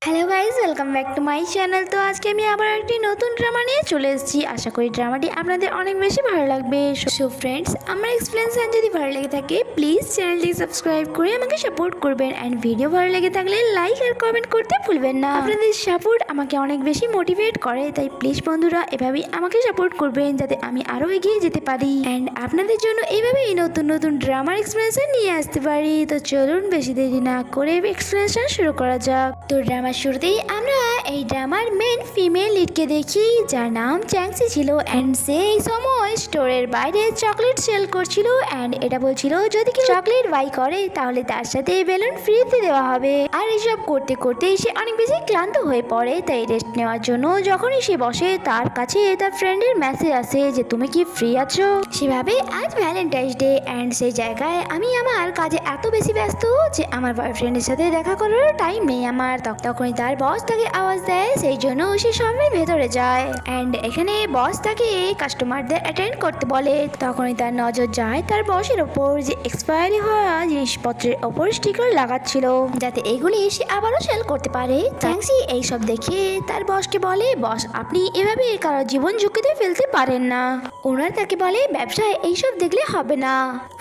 Hello guys, welcome back to my channel. তো আজকে আমি আবার একটি নতুন ড্রামা নিয়ে চলে এসেছি। আশা করি ড্রামাটি আপনাদের অনেক বেশি ভালো লাগবে। সো ফ্রেন্ডস, আমার এক্সপ্লেনেশন যদি ভালো লেগে থাকে প্লিজ চ্যানেলটি সাবস্ক্রাইব করে আমাকে সাপোর্ট করবেন। অ্যান্ড ভিডিও ভালো লেগে থাকলে লাইক আর কমেন্ট করতে ভুলবেন না। আপনাদের সাপোর্ট আমাকে অনেক বেশি মোটিভেট করে, তাই প্লিজ বন্ধুরা এভাবেই আমাকে সাপোর্ট করবেন যাতে আমি আরও এগিয়ে যেতে পারি অ্যান্ড আপনাদের জন্য এইভাবেই নতুন নতুন ড্রামার এক্সপ্লেনেশন নিয়ে আসতে পারি। তো চলুন বেশি দেরি না করে এক্সপ্লেনেশন শুরু করা যাক। তো ড্রামার শুরুতেই আমরা এই ড্রামার মেন ফিমেল লিডকে দেখি, যার নাম চ্যাংসি ছিল। অ্যান্ড সে এই সময় স্টোরের বাইরে চকলেট সেল করছিল অ্যান্ড এটা বলছিল যদি কেউ চকলেট বাই করে তাহলে তার সাথে বেলুন ফ্রিতে দেওয়া হবে। আর এইসব করতে করতে সে অনেক বেশি ক্লান্ত হয়ে পড়ে, তাই রেস্ট নেওয়ার জন্য যখনই সে বসে তার কাছে তার ফ্রেন্ডের মেসেজ আসে যে তুমি কি ফ্রি আছো। সেভাবে আজ ভ্যালেন্টাইন্স ডে অ্যান্ড সেই জায়গায় আমি আমার কাজে এত বেশি ব্যস্ত যে আমার বয়ফ্রেন্ডের সাথে দেখা করার টাইম নেই আমার। তখনই তার বস তাকে আওয়াজ দেয়, সেই জন্য সে সবাই ভেতরে যায়। অ্যান্ড এখানে বস তাকে কাস্টমারদের অ্যাটেন্ড করতে বলে। তখনই তার নজর যায় তার বসের ওপর যে এক্সপায়ারি হওয়া জিনিসপত্রের ওপর স্টিকার লাগাচ্ছিল যাতে এগুলি সে আবারও সেল করতে পারে। চ্যাংসি এইসব দেখে তার বসকে বলে, বস আপনি এভাবে কারো জীবন ঝুঁকিতে ফেলতে পারেন না। ওনার তাকে বলে ব্যবসায় এইসব দেখলে হবে না,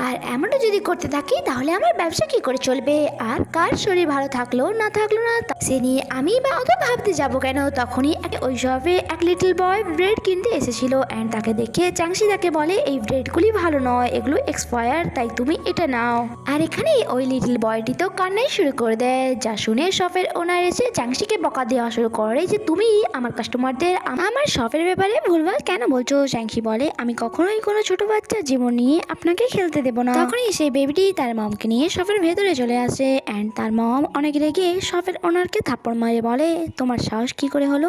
আর এমনটা যদি করতে থাকি তাহলে আমার ব্যবসা কি করে চলবে, আর কার শরীর ভালো থাকলো না সে নিয়ে আমি বা অত ভাবতে যাবো কেন। তখনই ওই শপে এক লিটল বয় ব্রেড কিনতে এসেছিল অ্যান্ড তাকে দেখে চ্যাংসি তাকে বলে এই ব্রেডগুলি ভালো নয়, এগুলো এক্সপায়ার, তাই তুমি এটা নাও। আর এখানে ওই লিটল বয়টি তো কান্নাই শুরু করে দেয়, যা শুনে শপের ওনার এসে চ্যাংসিকে বকা দেওয়া শুরু করে যে তুমি আমার কাস্টমারদের আমার শপের ব্যাপারে ভুলভাল কেন বলছো। চ্যাংসি বলে আমি কখনোই কোনো ছোট বাচ্চার জীবন নিয়ে আপনাকে খেলতে দেবো না। তখনই সেই বেবিটি তার মমকে নিয়ে শপের ভেতরে চলে আসে অ্যান্ড তার মম অনেক রেগে শপের ওনারকে থাপ্পড় মারে বলে তোমার সাহস কি করে হলো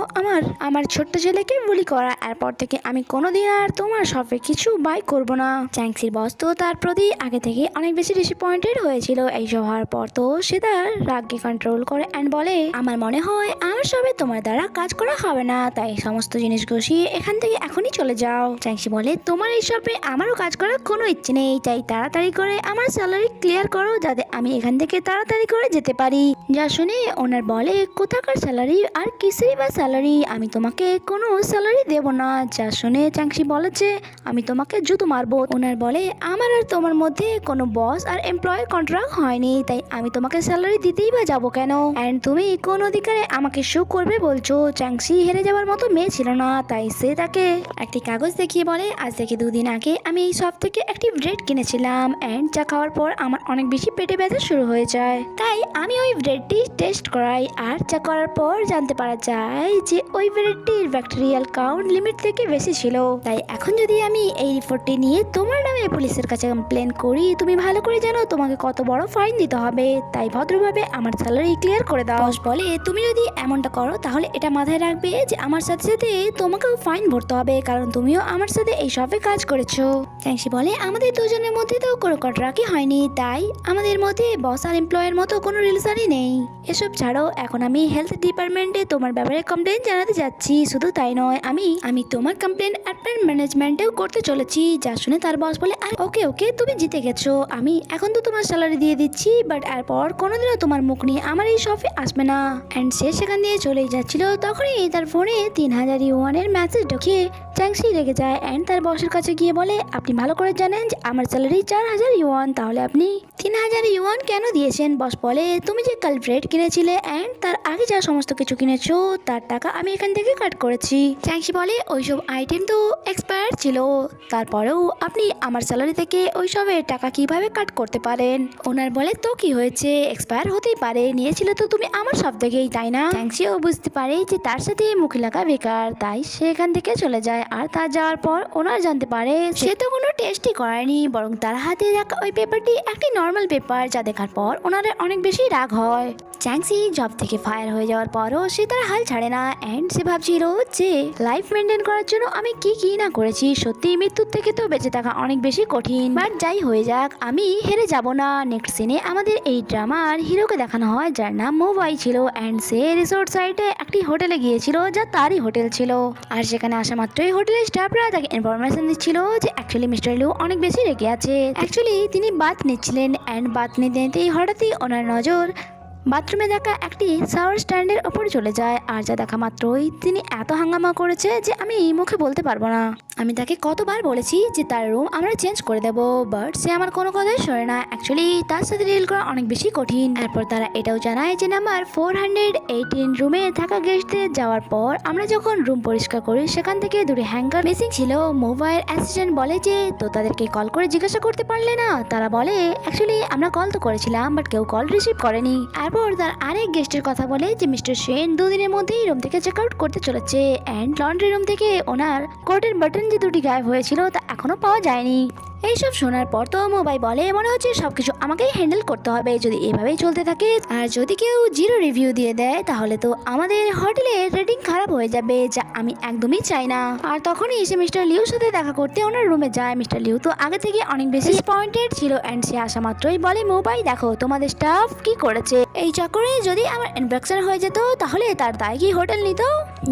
আমার ছোট্ট ছেলেকে বুলি করা, এরপর থেকে আমি কোনোদিন আর তোমার শপে কিছু বাই করব না। চ্যাংসির বস তো তার প্রতি আগে থেকে অনেক বেশি ডিসঅ্যাপয়েন্টেড হয়েছিল। এইসব হওয়ার পর তো সে তার রাগকে কন্ট্রোল করে অ্যান্ড বলে আমার মনে হয় আমার শপে তোমার দ্বারা কাজ করা হবে না, তাই সমস্ত জিনিস গুছিয়ে এখান থেকে এখনই চলে যাও। চ্যাংসি বলে তোমার এই শপে আমারও কাজ করার কোনো ইচ্ছে নেই, তাই তাড়াতাড়ি করে আমার স্যালারি ক্লিয়ার করো যাতে আমি এখান থেকে তাড়াতাড়ি করে যেতে পারি। যা শুনে ওনার বলে কোথাকার স্যালারি আর কিসেরই বা স্যালারি, আমি তোমাকে কোনো স্যালারি দেব না। যা শুনে চ্যাংসি বলেছে আমি তোমাকে জুতো মারবো। ওনার বলে আমার আর তোমার মধ্যে কোনো বস আর এমপ্লয়ের কন্ট্রাক্ট হয়নি, তাই আমি তোমাকে স্যালারি দিতেই বা যাবো কেন, অ্যান্ড তুমি কোন অধিকারে আমাকে শো করবে বলছো। চ্যাংসি হেরে যাওয়ার মতো মেয়ে ছিল না, তাই সে তাকে একটি কাগজ দেখিয়ে বলে আজ থেকে 2 দিন আগে আমি এই শপ থেকে একটি ব্রেড কিনেছিলাম অ্যান্ড যা খাওয়ার পর আমার অনেক বেশি পেটে ব্যথা শুরু হয়ে যায়, তাই আমি ওই ব্রেডটি টেস্ট করাই। আর যা করার পর জানতে পারা যায় যে ওই ব্রেডটির ব্যাকটেরিয়াল কাউন্ট লিমিট থেকে বেশি ছিল, তাই এখন যদি আমি এই রিপোর্টটি নিয়ে তোমার নামে পুলিশের কাছে কমপ্লেন করি তুমি ভালো করে জানো তোমাকে কত বড় ফাইন দিতে হবে, তাই ভদ্রভাবে আমার স্যালারি ক্লিয়ার করে দাও। বস বলে তুমি যদি এমনটা করো তাহলে এটা মাথায় রাখবে যে আমার সাথে সাথে তোমাকেও ফাইন ভরতে হবে, কারণ তুমিও আমার সাথে এই শপে কাজ করেছো। চ্যাংসি বলে আমাদের দুজনের মধ্যে তো কোনো কন্ট্রাক্টই হয়নি, তাই আমাদের মধ্যে বস আর এমপ্লয়ের মতো কোনো রিলেশনই নেই। এসব ছাড়ো এখন আমি হেলথ ডিপার্টমেন্টে তোমার ব্যাপারে কমপ্লেন জানাতে যাচ্ছি। শুধু তাই নয় আমি তোমার কমপ্লেন অ্যাডমিন ম্যানেজমেন্টেও করতে চলেছি। যা শুনে তার বস বলে ওকে ওকে তুমি জিতে গেছো, আমি এখন তো তোমার স্যালারি দিয়ে দিচ্ছি, বাট এরপর কোনোদিনও তোমার মুখ নিয়ে আমার এই শপে আসবে না। অ্যান্ড সে সেখান দিয়ে চলেই যাচ্ছিল, তখনই তার ফোনে 3000 ইউয়ানের মেসেজ ঢুকে চ্যাংসি রেগে যায় অ্যান্ড তার বসের কাছে গিয়ে বলে আপনি ভালো করে জানেন যে আমার স্যালারি 4000 ইউয়ান, তাহলে আপনি 3000 ইউয়ান কেন দিয়েছেন। বস বলে তুমি যে কাল ব্রেড কিনেছিলে অ্যান্ড তার আগে যা সমস্ত কিছু কিনেছো তার টাকা আমি এখান থেকে কাট করেছি। চ্যাংসি বলে ওইসব আইটেম তো এক্সপায়ার ছিল, তারপরেও আপনি আমার স্যালারি থেকে ওইসবের টাকা কিভাবে কাট করতে পারেন। ওনার বলে তো কি হয়েছে, এক্সপায়ার হতেই পারে, নিয়েছিল তো তুমি আমার সব থেকেই, তাই না। চ্যাংসিও বুঝতে পারে যে তার সাথে মুখে লাগা বেকার, তাই সে এখান থেকে চলে যায়। আর তার যাওয়ার পর ওনার জানতে পারে সে তো কোনো টেস্টই করেনি, বরং তার হাতে রাখা ওই পেপারটি একটি নর্মাল পেপার, যা দেখার পর ওনার অনেক বেশি রাগ হয়। চ্যাংসি জব থেকে ফায়ার হয়ে যাওয়ার পরও সে তার হাল ছাড়ে না অ্যান্ড সে ভাবছিল যে লাইফ মেনটেন করার জন্য আমি কি না করেছি, সত্যি মৃত্যুর থেকে তো বেঁচে থাকা অনেক বেশি কঠিন, বাট যাই হয়ে যাক আমি হেরে যাব না। নেক্সট সিনে আমাদের এই ড্রামার হিরোকে দেখানো হয় যার নাম মোবাই ছিল অ্যান্ড সে রিসোর্ট সাইটে একটি হোটেলে গিয়েছিল যা তারই হোটেল ছিল। আর সেখানে আসা মাত্রই হোটেলের স্টাফরা তাকে ইনফরমেশন দিচ্ছিল যে অ্যাকচুয়ালি মিস্টার লিউ অনেক বেশি রেগে আছে। অ্যাকচুয়ালি তিনি বাথ নিচ্ছিলেন অ্যান্ড বাথ নিতে নিতেই হঠাৎই ওনার নজর বাথরুমে থাকা একটি শাওয়ার স্ট্যান্ডের ওপর চলে যায়। আর যা দেখা মাত্রই তিনি এত হাঙ্গামা করেছে যে আমি মুখে বলতে পারবো না। আমি তাকে কতবার বলেছি যে তার রুম আমরা চেঞ্জ করে দেবো, বাট সে আমার কোনো কথাই শোনে না। অ্যাকচুয়ালি তার সাথে ডিল করা অনেক বেশি কঠিন। এরপর তারা এটাও জানায় যে নাম্বার 418 রুমে থাকা গেস্টদের যাওয়ার পর আমরা যখন রুম পরিষ্কার করি সেখান থেকে দুটি হ্যাঙ্গার মিসিং ছিল। মোবাইল অ্যাসিস্ট্যান্ট বলে যে তো তাদেরকে কল করে জিজ্ঞাসা করতে পারলে না? তারা বলে অ্যাকচুয়ালি আমরা কল তো করেছিলাম বাট কেউ কল রিসিভ করেনি। এরপর তার আরেক গেস্টের কথা বলে যে মিস্টার সেন 2 দিনের মধ্যেই রুম থেকে চেক আউট করতে চলেছে। অ্যান্ড লন্ড্রি রুম থেকে ওনার কোটের বাটন যে দুটি গায়েব হয়েছিল তা এখনো পাওয়া যায়নি। এইসব শোনার পর তো মোবাইল বলে মনে হচ্ছে সবকিছু আমাকেই হ্যান্ডেল করতে হবে যদি এভাবেই চলতে থাকে। আর যদি কেউ 0 রিভিউ দিয়ে দেয় তাহলে তো আমাদের হোটেলের রেটিং খারাপ হয়ে যাবে, যা আমি একদমই চাই না। আর তখনই এসে মিস্টার লিউর সাথে দেখা করতে ওনার রুমে যায়। মিস্টার লিউ তো আগে থেকে অনেক বেশি ডিসঅ্যাপয়েন্টেড ছিল। অ্যান্ড সে আসা মাত্রই বলে মোবাইল দেখো তোমাদের স্টাফ কি করেছে। এই চক্করে যদি আমার ইনফেকশন হয়ে যেত তাহলে তার দায় কি হোটেল নিত?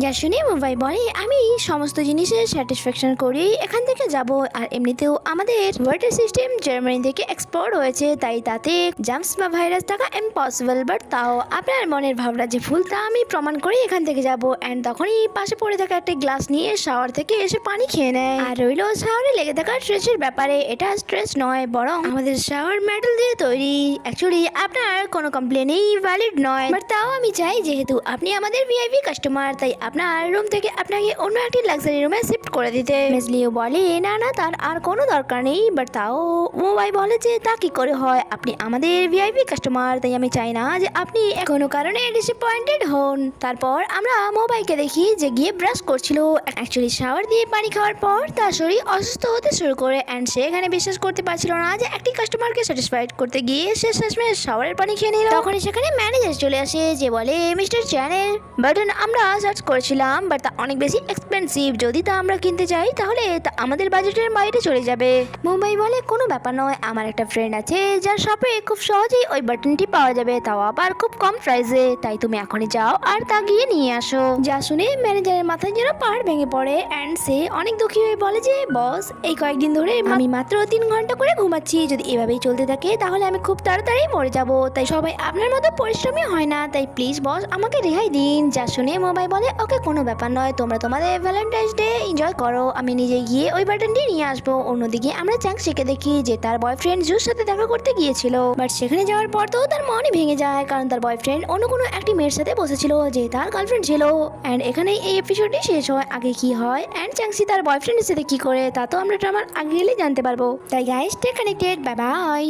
যা শুনে মোবাইল বলে আমি সমস্ত জিনিসের স্যাটিসফ্যাকশন করি এখান থেকে যাব। আর এমনিতেও আমাদের ওয়াটার সিস্টেম জার্মানি থেকে এক্সপোর্ট হয়েছে, তাই তাতে জাম্পস বা ভাইরাস থাকা ইম্পসিবল। বাট তাও আপনার মনের ভাবনা যে ভুল তা আমি প্রমাণ করে এখান থেকে যাব। অ্যান্ড তখনই পাশে পড়ে থাকা একটা গ্লাস নিয়ে শাওয়ার থেকে এসে পানি খেয়ে নেয়। আর রইল শাওয়ারে লেগে থাকা স্ট্রেসের ব্যাপারে। এটা স্ট্রেস নয়, বরং আমাদের শাওয়ার মেটাল দিয়ে তৈরি। অ্যাকচুয়ালি আপনার কোনো কমপ্লেনই ভ্যালিড নয়। বাট তাও আমি চাই যেহেতু আপনি আমাদের ভিআইপি কাস্টমার, তাই আপনার রুম থেকে আপনাকে অন্য একটি লাক্সারি রুমে শিফট করে দিতে। মেজলিও বলে না না তার আর কোনো দরকার নেই। বাট তাও মোবাইল বলে যে তা কি করে হয়, আপনি আমাদের ভিআইপি কাস্টমার, তাই আমি চাই না যে আপনি কোনো কারণে ডিসঅ্যাপয়েন্টেড হন। তারপর আমরা মোবাইলকে দেখি যে গিয়ে ব্রাশ করছিল। অ্যাকচুয়ালি শাওয়ার দিয়ে পানি খাওয়ার পর তার শরীর অসুস্থ হতে শুরু করে। অ্যান্ড সে এখানে বিশ্বাস করতে পারছিল না যে একটি কাস্টমারকে স্যাটিসফাইড করতে গিয়ে সে শেষমেশ শাওয়ারের পানি খেয়ে নিল। তখনই সেখানে ম্যানেজার চলে আসে যে বলে মিস্টার চ্যানের বাটন আমরা সার্চ করেছিলাম বাট তা অনেক বেশি এক্সপেন্সিভ, যদি তা আমরা কিনতে চাই তাহলে তা আমাদের বাজেটের বাইরে চলে যাবে। মুম্বাই বলে কোনো ব্যাপার নয়, আমার একটা ফ্রেন্ড আছে যার শপে খুব সহজেই ওই বাটনটি পাওয়া যাবে, তাও আবার খুব কম প্রাইসে, তাই তুমি এখনই যাও আর তা গিয়ে নিয়ে আসো। যা শুনে ম্যানেজারের মাথায় যেন পাহাড় ভেঙে পড়ে। অ্যান্ড সে অনেক দুঃখী হয়ে বলে যে বস এই কয়েকদিন ধরে আমি মাত্র 3 ঘন্টা করে ঘুমাচ্ছি, যদি এভাবেই চলতে থাকে তাহলে আমি খুব তাড়াতাড়ি মরে যাব। তাই সবাই আপনার মতো পরিশ্রমী হয় না, তাই প্লিজ বস আমাকে রেহাই দিন। যা শুনে মোবাইল বলে ওকে কোনো ব্যাপার নয়, তোমরা তোমাদের ভ্যালেন্টাইন্স ডে এনজয় করো, আমি নিজে গিয়ে ওই বাটনটি নিয়ে আসবো। অন্যদিকে আমরা চ্যাংসিকে দেখি যে তার বয়ফ্রেন্ড জুর সাথে দেখা করতে গিয়েছিল। বাট সেখানে যাওয়ার পর তো তার মনই ভেঙে যায়, কারণ তার বয়ফ্রেন্ড অন্য কোনো একটি মেয়ের সাথে বসেছিল যে তার গার্লফ্রেন্ড ছিল। অ্যান্ড এখানে এই এপিসোডটি শেষ হয়। আগে কি হয় অ্যান্ড চ্যাংসি তার বয়ফ্রেন্ডের সাথে কি করে তা তো আমরা ড্রামার আগে গেলে জানতে পারবো। তাই guys stay connected, bye bye.